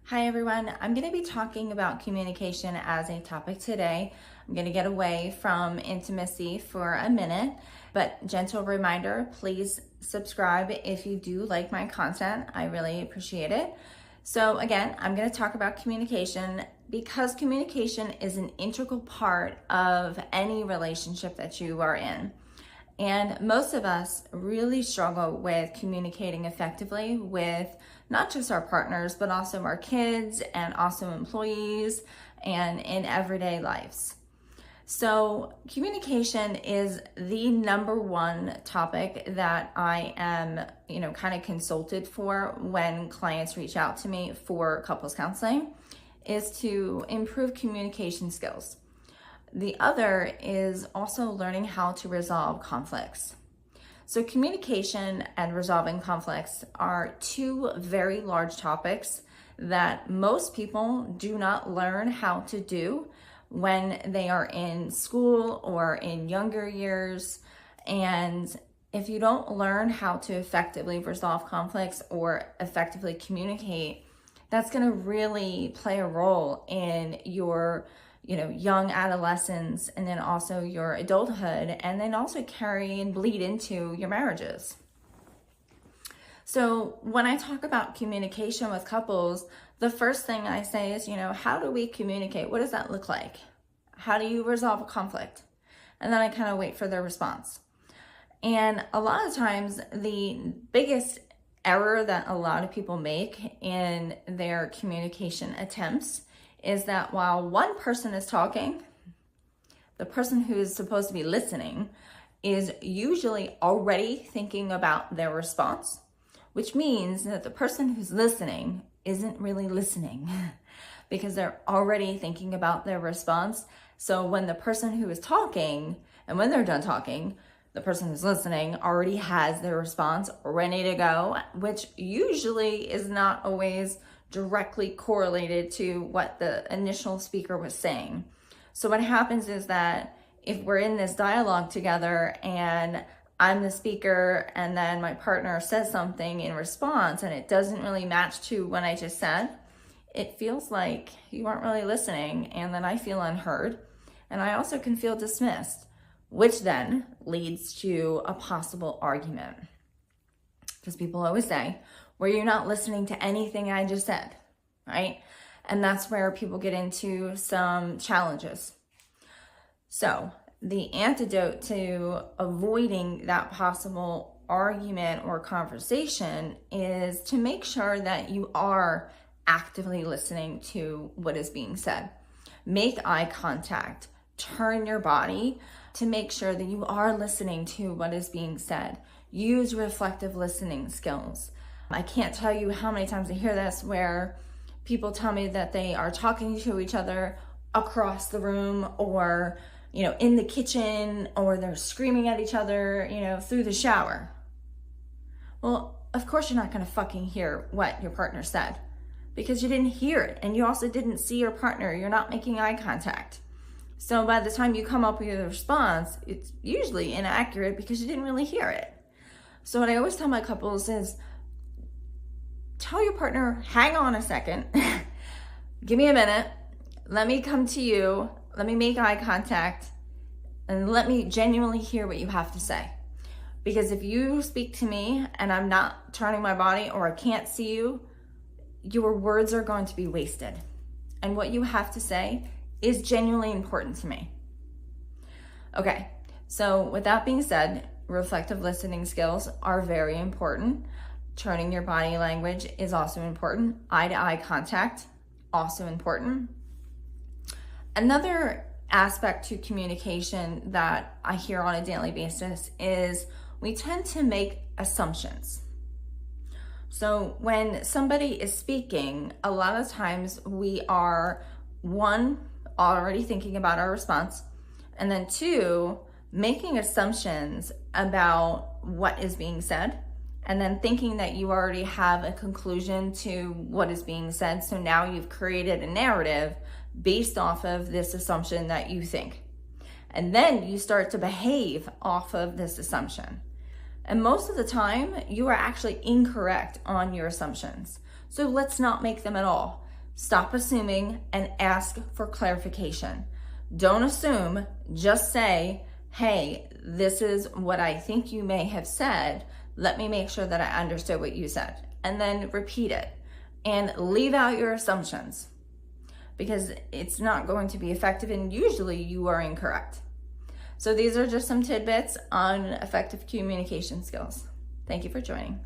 Hi everyone, I'm going to be talking about communication as a topic today. I'm going to get away from intimacy for a minute, but gentle reminder, please subscribe if you do like my content. I really appreciate it. So again, I'm going to talk about communication because communication is an integral part of any relationship that you are in. And most of us really struggle with communicating effectively with not just our partners, but also our kids and also employees and in everyday lives. So communication is the number one topic that I am, kind of consulted for when clients reach out to me for couples counseling, is to improve communication skills. The other is also learning how to resolve conflicts. So communication and resolving conflicts are two very large topics that most people do not learn how to do when they are in school or in younger years. And if you don't learn how to effectively resolve conflicts or effectively communicate, that's going to really play a role in your young adolescence and then also your adulthood, and then also carry and bleed into your marriages. So when I talk about communication with couples, the first thing I say is, how do we communicate? What does that look like? How do you resolve a conflict? And then I kind of wait for their response. And a lot of times the biggest error that a lot of people make in their communication attempts is that while one person is talking, the person who is supposed to be listening is usually already thinking about their response, which means that the person who's listening isn't really listening because they're already thinking about their response. So when the person who is talking, and when they're done talking, the person who's listening already has their response ready to go, which usually is not always directly correlated to what the initial speaker was saying. So what happens is that if we're in this dialogue together and I'm the speaker and then my partner says something in response and it doesn't really match to what I just said, it feels like you aren't really listening, and then I feel unheard, and I also can feel dismissed, which then leads to a possible argument. Because people always say, were you not listening to anything I just said, right? And that's where people get into some challenges. So the antidote to avoiding that possible argument or conversation is to make sure that you are actively listening to what is being said. Make eye contact, turn your body to make sure that you are listening to what is being said. Use reflective listening skills. I can't tell you how many times I hear this where people tell me that they are talking to each other across the room or, in the kitchen, or they're screaming at each other, through the shower. Well, of course you're not going to fucking hear what your partner said because you didn't hear it, and you also didn't see your partner. You're not making eye contact. So by the time you come up with a response, it's usually inaccurate because you didn't really hear it. So what I always tell my couples is, tell your partner, hang on a second, give me a minute, let me come to you, let me make eye contact, and let me genuinely hear what you have to say. Because if you speak to me and I'm not turning my body or I can't see you, your words are going to be wasted. And what you have to say is genuinely important to me. Okay, so with that being said, reflective listening skills are very important. Turning your body language is also important. Eye-to-eye contact, also important. Another aspect to communication that I hear on a daily basis is we tend to make assumptions. So when somebody is speaking, a lot of times we are, one, already thinking about our response, and then two, making assumptions about what is being said, and then thinking that you already have a conclusion to what is being said. So now you've created a narrative based off of this assumption that you think. And then you start to behave off of this assumption. And most of the time, you are actually incorrect on your assumptions. So let's not make them at all. Stop assuming and ask for clarification. Don't assume, just say, hey, this is what I think you may have said. Let me make sure that I understood what you said. And then repeat it and leave out your assumptions, because it's not going to be effective and usually you are incorrect. So these are just some tidbits on effective communication skills. Thank you for joining.